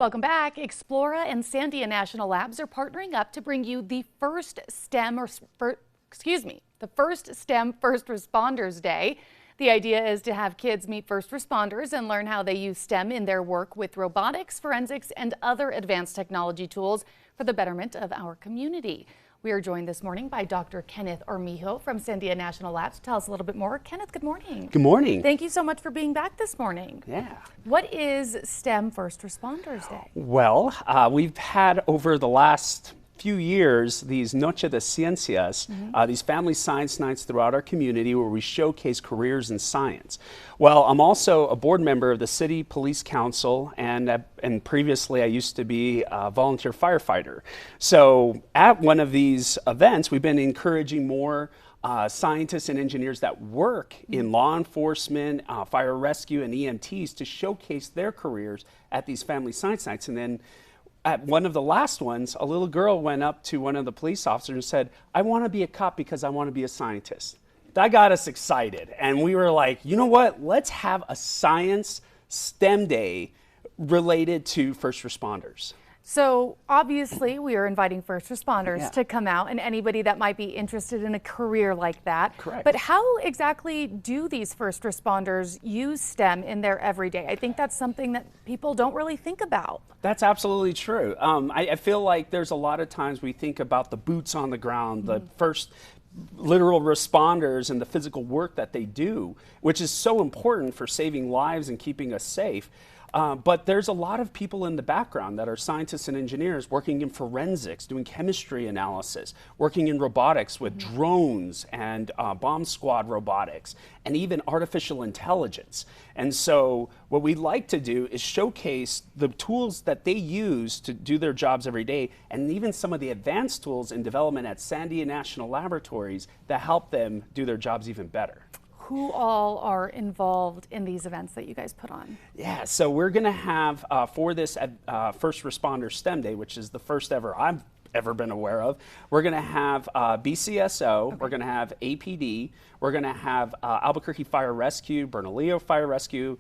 Welcome back. Explora and Sandia National Labs are partnering up to bring you the first STEM First Responders Day. The idea is to have kids meet first responders and learn how they use STEM in their work with robotics, forensics, and other advanced technology tools for the betterment of our community. We are joined this morning by Dr. Kenneth Armijo from Sandia National Labs to tell us a little bit more. Kenneth, good morning. Good morning. Thank you so much for being back this morning. Yeah. What is STEM First Responders Day? Well, we've had over the last few years these Noche de Ciencias, these family science nights throughout our community where we showcase careers in science. Well, I'm also a board member of the City Police Council, and previously I used to be a volunteer firefighter. So at one of these events, we've been encouraging more scientists and engineers that work in law enforcement, fire rescue, and EMTs to showcase their careers at these family science nights. And then at one of the last ones, a little girl went up to one of the police officers and said, "I want to be a cop because I want to be a scientist." That got us excited. And we were like, you know what? Let's have a science STEM day related to first responders. So obviously we are inviting first responders Yeah. to come out and anybody that might be interested in a career like that. Correct. But how exactly do these first responders use STEM in their everyday? I think that's something that people don't really think about. That's absolutely true. I feel like there's a lot of times we think about the boots on the ground, the first literal responders and the physical work that they do, which is so important for saving lives and keeping us safe. But there's a lot of people in the background that are scientists and engineers working in forensics, doing chemistry analysis, working in robotics with drones and bomb squad robotics, and even artificial intelligence. And so what we like to do is showcase the tools that they use to do their jobs every day, and even some of the advanced tools in development at Sandia National Laboratories that help them do their jobs even better. Who all are involved in these events that you guys put on? Yeah, so we're going to have for this First Responder STEM Day, which is the first ever I've ever been aware of, we're going to have BCSO, we're going to have APD, we're going to have Albuquerque Fire Rescue, Bernalillo Fire Rescue,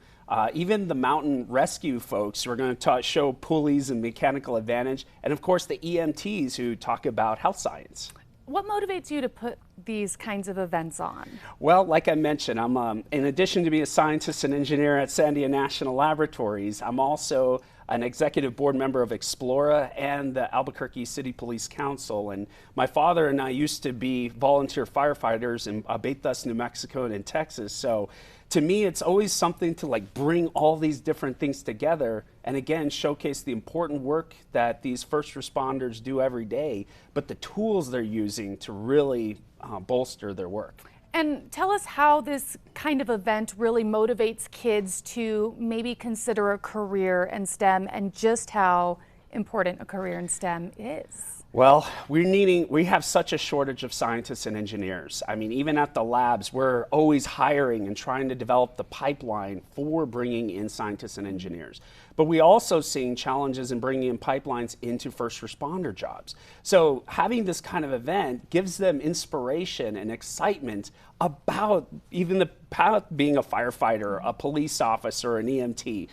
even the mountain rescue folks. We're going to show pulleys and mechanical advantage, and of course the EMTs who talk about health science. What motivates you to put these kinds of events on? Well, like I mentioned, I'm in addition to being a scientist and engineer at Sandia National Laboratories, I'm also an executive board member of Explora and the Albuquerque City Police Council. And my father and I used to be volunteer firefighters in Betas, New Mexico, and in Texas. So to me, it's always something to like bring all these different things together and again, showcase the important work that these first responders do every day, but the tools they're using to really bolster their work. And tell us how this kind of event really motivates kids to maybe consider a career in STEM and just how important a career in STEM is. Well, we have such a shortage of scientists and engineers. I mean, even at the labs, we're always hiring and trying to develop the pipeline for bringing in scientists and engineers. But we also seeing challenges in bringing in pipelines into first responder jobs. So having this kind of event gives them inspiration and excitement about even the path being a firefighter, a police officer, an EMT,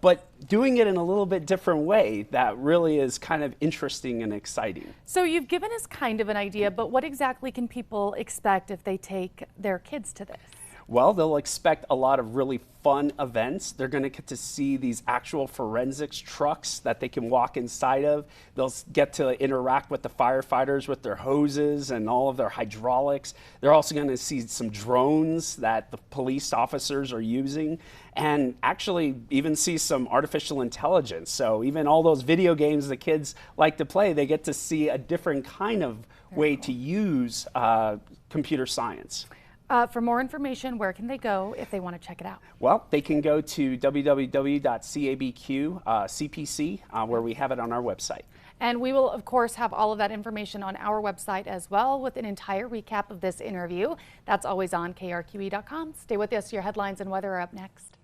but doing it in a little bit different way that really is kind of interesting and exciting. So you've given us kind of an idea, but what exactly can people expect if they take their kids to this? Well, they'll expect a lot of really fun events. They're going to get to see these actual forensics trucks that they can walk inside of. They'll get to interact with the firefighters with their hoses and all of their hydraulics. They're also going to see some drones that the police officers are using, and actually even see some artificial intelligence. So even all those video games the kids like to play, they get to see a different kind of way to use computer science. For more information, where can they go if they want to check it out? Well, they can go to www.cabq.cpc, where we have it on our website. And we will, of course, have all of that information on our website as well with an entire recap of this interview. That's always on krqe.com. Stay with us. Your headlines and weather are up next.